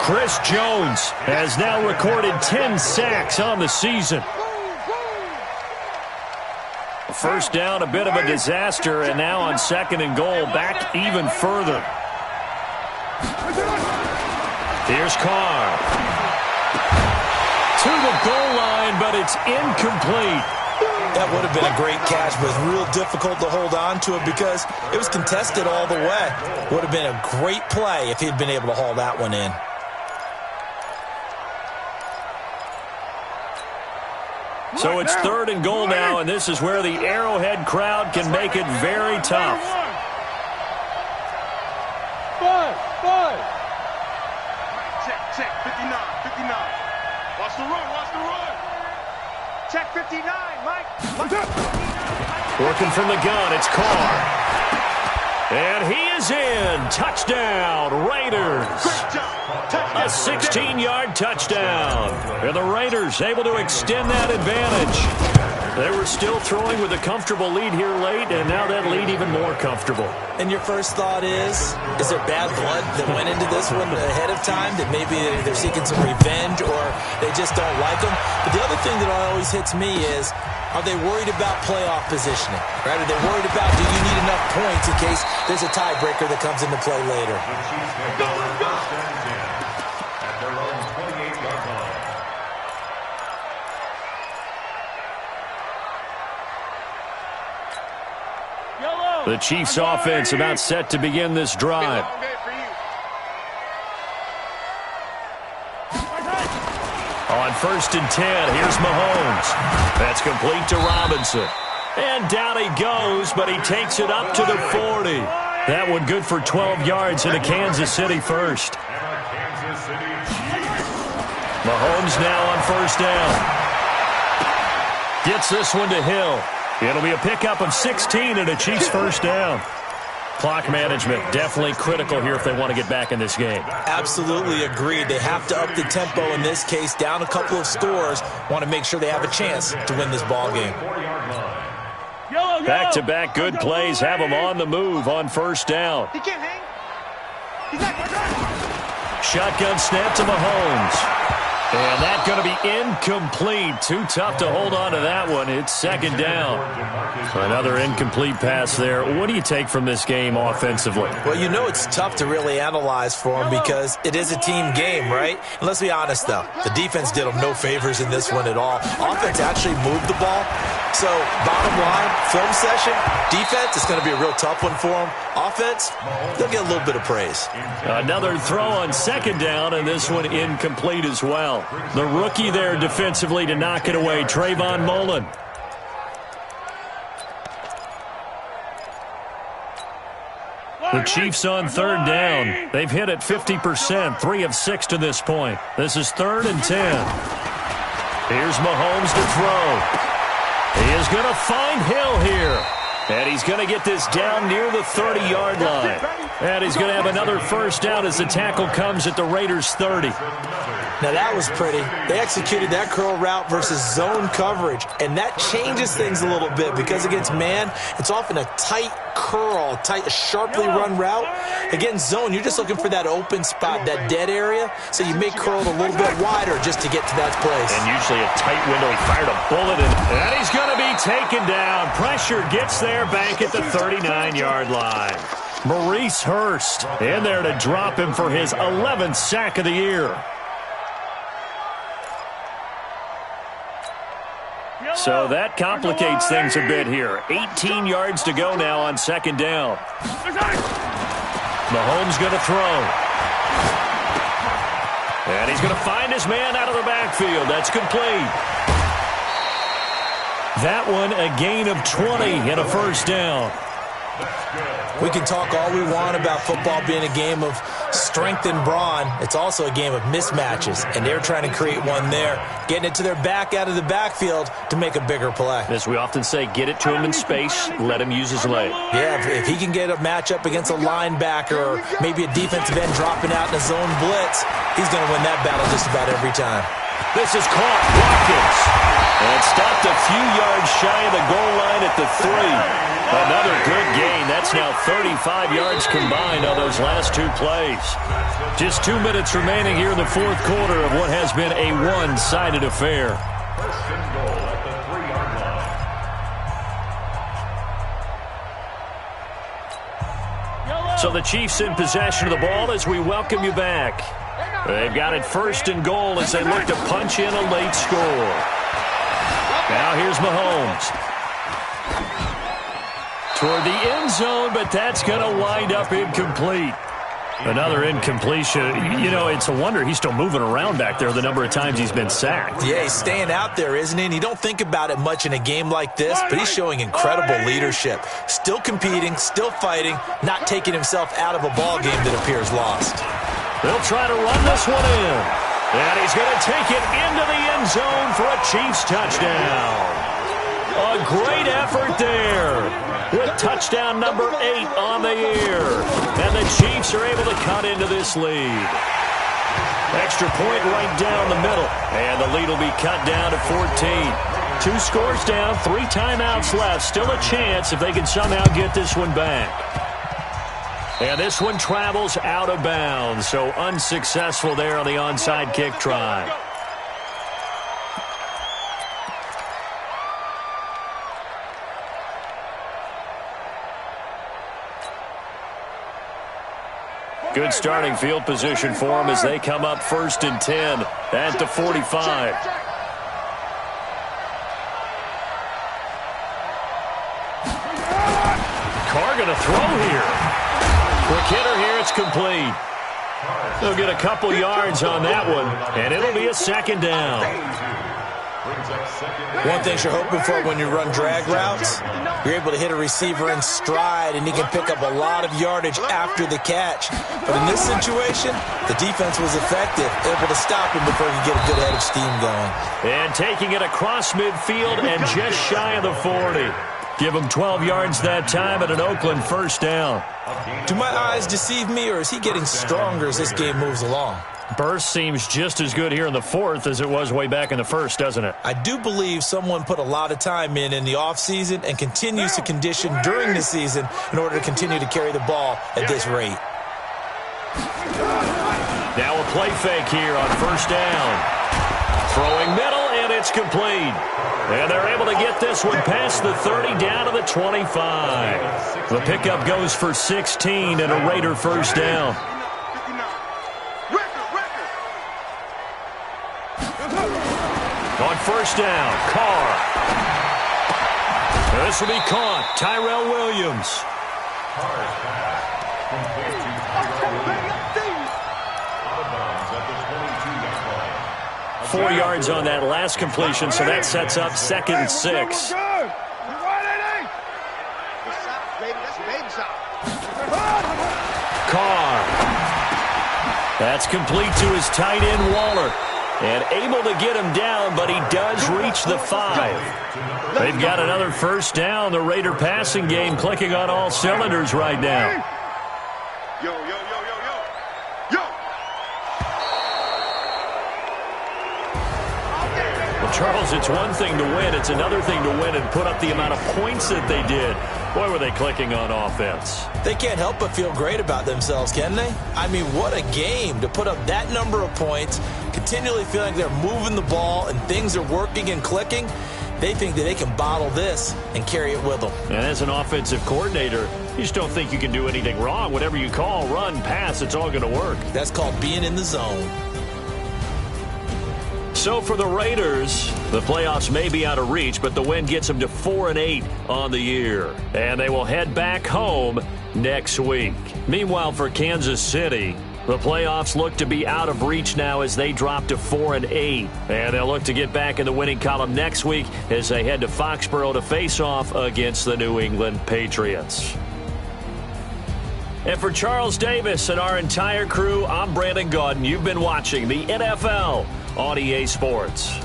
Chris Jones has now recorded 10 sacks on the season. First down, a bit of a disaster, and now on 2nd and goal, back even further. Here's Carr. To the goal line, but it's incomplete. That would have been a great catch, but it's real difficult to hold on to it because it was contested all the way. Would have been a great play if he'd been able to haul that one in. So it's 3rd and goal now, and this is where the Arrowhead crowd can make it very tough. Check, 59. Watch the run. Check 59, Mike. Working from the gun, it's Carr. And he is in. Touchdown, Raiders. A 16-yard touchdown. And the Raiders able to extend that advantage. They were still throwing with a comfortable lead here late, and now that lead even more comfortable. And your first thought is there bad blood that went into this one ahead of time, that maybe they're seeking some revenge or they just don't like them? But the other thing that always hits me is, are they worried about playoff positioning? Right? Are they worried about, do you need enough points in case there's a tiebreaker that comes into play later? At their own 28-yard line. The Chiefs offense about set to begin this drive. On 1st and 10, here's Mahomes. That's complete to Robinson. And down he goes, but he takes it up to the 40. That one good for 12 yards into Kansas City first. Mahomes now on 1st down. Gets this one to Hill. It'll be a pickup of 16 and a Chiefs first down. Clock management definitely critical here if they want to get back in this game. Absolutely agreed. They have to up the tempo in this case, down a couple of scores. Want to make sure they have a chance to win this ball game. Back-to-back good plays have them on the move on 1st down. He can't hang. He's not. Shotgun snap to Mahomes. And that's going to be incomplete. Too tough to hold on to that one. It's 2nd down. Another incomplete pass there. What do you take from this game offensively? Well, you know it's tough to really analyze for them because it is a team game, right? And let's be honest, though. The defense did them no favors in this one at all. Offense actually moved the ball. So, bottom line, film session, defense, it's going to be a real tough one for them. Offense, they'll get a little bit of praise. Another throw on 2nd down, and this one incomplete as well. The rookie there defensively to knock it away, Trayvon Mullen. The Chiefs on 3rd down. They've hit it 50%, 3 of 6 to this point. This is 3rd and 10. Here's Mahomes to throw. He is going to find Hill here. And he's going to get this down near the 30-yard line. And he's going to have another first down as the tackle comes at the Raiders' 30. Now, that was pretty. They executed that curl route versus zone coverage, and that changes things a little bit because against man, it's often a tight curl, sharply run route. Against zone, you're just looking for that open spot, that dead area, so you may curl it a little bit wider just to get to that place. And usually a tight window. He fired a bullet, and he's going to be taken down. Pressure gets there back at the 39-yard line. Maurice Hurst in there to drop him for his 11th sack of the year. So that complicates things a bit here. 18 yards to go now on 2nd down. Mahomes going to throw. And he's going to find his man out of the backfield. That's complete. That one a gain of 20 and a first down. We can talk all we want about football being a game of strength and brawn. It's also a game of mismatches, and they're trying to create one there, getting it to their back out of the backfield to make a bigger play. As we often say, get it to him in space, let him use his leg. Yeah, if he can get a matchup against a linebacker or maybe a defensive end dropping out in a zone blitz, he's going to win that battle just about every time. This is caught. Watkins. And stopped a few yards shy of the goal line at the 3. Another good gain. That's now 35 yards combined on those last 2 plays. Just 2 minutes remaining here in the fourth quarter of what has been a one-sided affair. First and goal at the 3-yard line. So the Chiefs in possession of the ball as we welcome you back. They've got it first and goal as they look to punch in a late score. Now here's Mahomes. Toward the end zone, but that's going to wind up incomplete. Another incompletion. You know, it's a wonder he's still moving around back there the number of times he's been sacked. Yeah, he's staying out there, isn't he? And you don't think about it much in a game like this, but he's showing incredible leadership. Still competing, still fighting, not taking himself out of a ball game that appears lost. They'll try to run this one in. And he's going to take it into the end zone for a Chiefs touchdown. A great effort there with touchdown number 8 on the year. And the Chiefs are able to cut into this lead. Extra point right down the middle. And the lead will be cut down to 14. 2 scores down, 3 timeouts left. Still a chance if they can somehow get this one back. And this one travels out of bounds, so unsuccessful there on the onside kick try. Good starting field position for them as they come up first and 10 at the 45. Carr going to throw here. Quick hitter here, it's complete. They'll get a couple yards on that one, and it'll be a second down. One thing you're hoping for when you run drag routes, you're able to hit a receiver in stride, and he can pick up a lot of yardage after the catch. But in this situation, the defense was effective, able to stop him before he could get a good head of steam going. And taking it across midfield and just shy of the 40. Give him 12 yards that time at an Oakland first down. Do my eyes deceive me, or is he getting stronger as this game moves along? Burst seems just as good here in the fourth as it was way back in the first, doesn't it? I do believe someone put a lot of time in the offseason and continues to condition during the season in order to continue to carry the ball at this rate. Now a play fake here on first down. Throwing middle, and it's complete. And they're able to get this one past the 30 down to the 25. The pickup goes for 16 and a Raider first down. On first down, Carr. This will be caught. Tyrell Williams. 4 yards on that last completion, so that sets up second and 6. Carr. That's complete to his tight end, Waller. And able to get him down, but he does reach the 5. They've got another first down. The Raider passing game clicking on all cylinders right now. Yo, yo, yo, yo, yo. Yo! Well, Charles, it's one thing to win. It's another thing to win and put up the amount of points that they did. Boy, were they clicking on offense. They can't help but feel great about themselves, can they? I mean, what a game to put up that number of points, continually feeling like they're moving the ball and things are working and clicking. They think that they can bottle this and carry it with them. And as an offensive coordinator, you just don't think you can do anything wrong. Whatever you call, run, pass, it's all going to work. That's called being in the zone. So for the Raiders, the playoffs may be out of reach, but the win gets them to 4-8 on the year. And they will head back home next week. Meanwhile, for Kansas City, the playoffs look to be out of reach now as they drop to 4-8. And they'll look to get back in the winning column next week as they head to Foxborough to face off against the New England Patriots. And for Charles Davis and our entire crew, I'm Brandon Gaudin. You've been watching the NFL on EA Sports.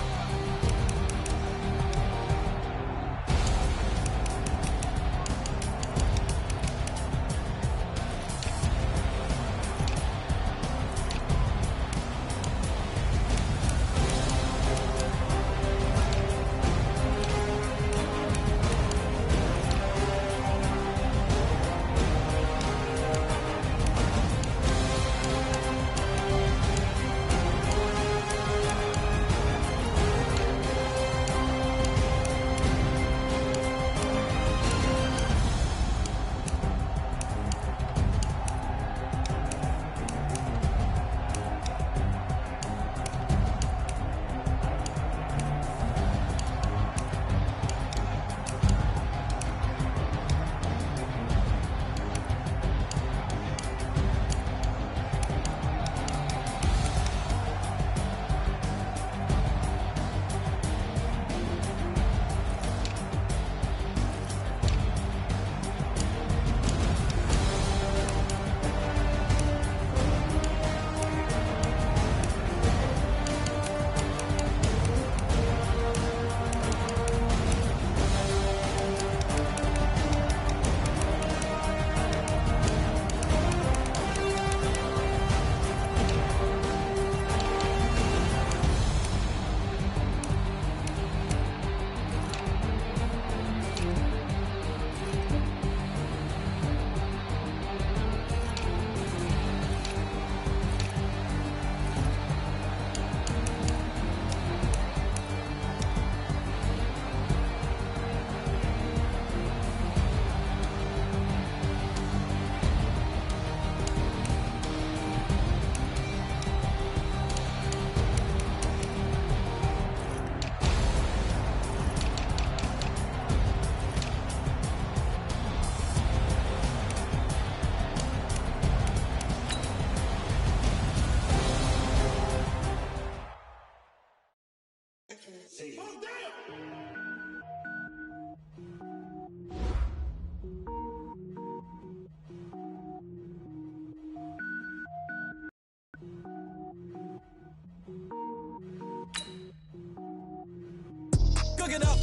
Cook it up,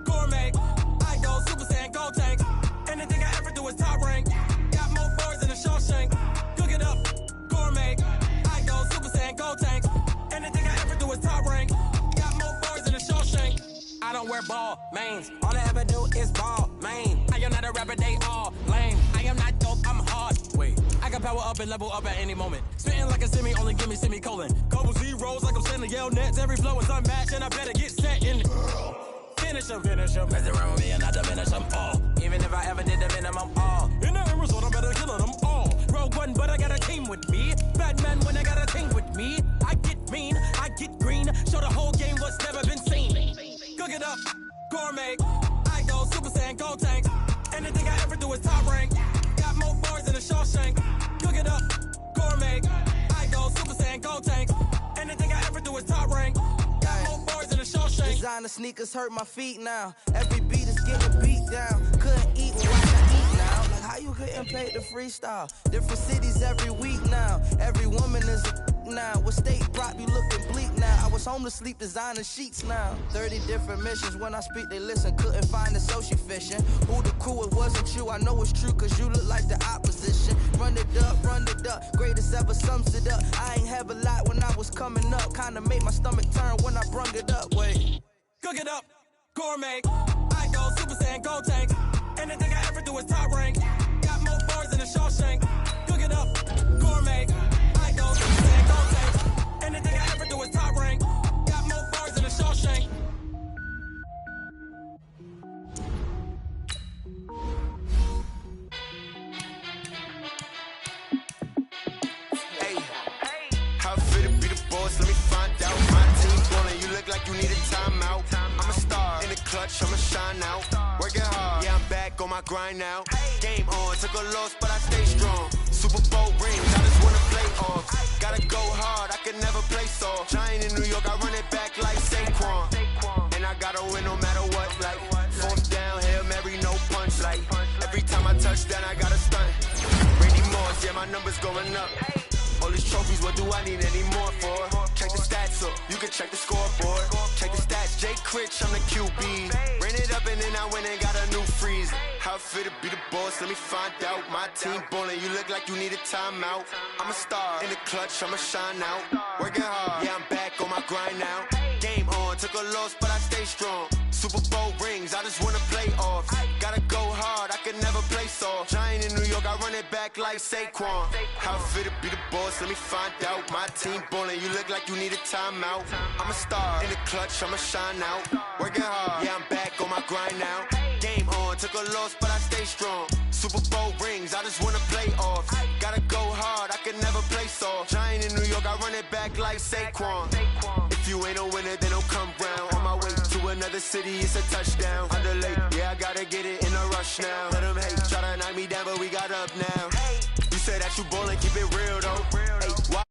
gourmet. I go Super Saiyan, gold tank. Anything I ever do is top rank. Got more boys than a Shawshank. Cook it up, gourmet. I go Super Saiyan, gold tank. Anything I ever do is top rank. Got more boys than a Shawshank. I don't wear ball mains. All I ever do is ball main. I am not a rapper, they all lame. I am not dope, I'm hard. Wait, I can power up and level up at any moment. Spitting like a semi, only give me semicolon. Couple zeros like I'm sending yell nets. Every flow is unmatched and I better get set in. Finish them. Mess around with me and I diminish them all. Even if I ever did the minimum, all. In the result, I'm better killing them all. Rogue One, but I got a team with me. Batman when I got a team with me. I get mean, I get green. Show the whole game what's never been seen. Cook it up, gourmet. I go Super Saiyan, gold tank. Anything I ever do is top rank. Got more boys than a Shawshank. Cook it up, gourmet. I go Super Saiyan, gold tank. Anything I ever do is top rank. Got more boys than a Shawshank. Designer sneakers hurt my feet now. Every beat is getting beat down. Couldn't eat when I can eat now. Like how you couldn't pay the freestyle. Different cities every week now. Every woman is a now. What state prop you looking bleak now? I was home to sleep designer sheets now. 30 different missions. When I speak they listen. Couldn't find the social fishing. Who the crew, it wasn't you. I know it's true cause you look like the opposition. Run it up. Greatest ever sums it up. I ain't have a lot when I was coming up. Kinda made my stomach turn when I brung it up. Wait. Cook it up, gourmet. I go Super Saiyan, gold tank. Anything I ever do is top rank. Got more boys than a Shawshank. Cook it up, gourmet. I go Super Saiyan, gold tank. Anything I ever do is top rank. Got more boys than a Shawshank. Hey, how fit to be the boss? Let me find out. My team calling, you look like you need a timeout. I'm a star in the clutch, I'ma shine out. Working hard, yeah, I'm back on my grind now. Game on, took a loss, but I stay strong. Super Bowl rings, I just wanna play off. Gotta go hard, I can never play soft. Giant in New York, I run it back like Saquon. And I gotta win no matter what, like fourth down, Hail Mary, no punch, like every time I touch down, I gotta stunt. Randy Moss, my numbers going up. All these trophies, what do I need any more for? Check the stats up, you can check the scoreboard. Check the stats, Jay Critch, I'm the QB. Ran it up and then I went and got a new freeze. How it feel to be the boss, let me find out. My team ballin', you look like you need a timeout. I'm a star, in the clutch, I'ma shine out. Working hard, yeah, I'm back on my grind now. Game on, took a loss, but I stay strong. Super Bowl rings, I just wanna play off. Gotta go hard, I can never play soft. Giant in New York, I run it back like Saquon. How it feel to be the boss, let me find out. My team ballin', you look like you need a timeout. I'm a star, in the clutch, I'ma shine out. Working hard, yeah, I'm back on my grind now. Game on, took a loss, but I stay strong. Super Bowl rings, I just wanna play off. Gotta go hard, I can never play soft. Giant in New York, I run it back like Saquon. If you ain't a winner, then don't come round. On my way to another city, it's a touchdown. Underlay, yeah, I gotta get it in a rush now. Let them hate, try to knock me down, but we got up now. You say that you ballin', keep it real though. Hey, why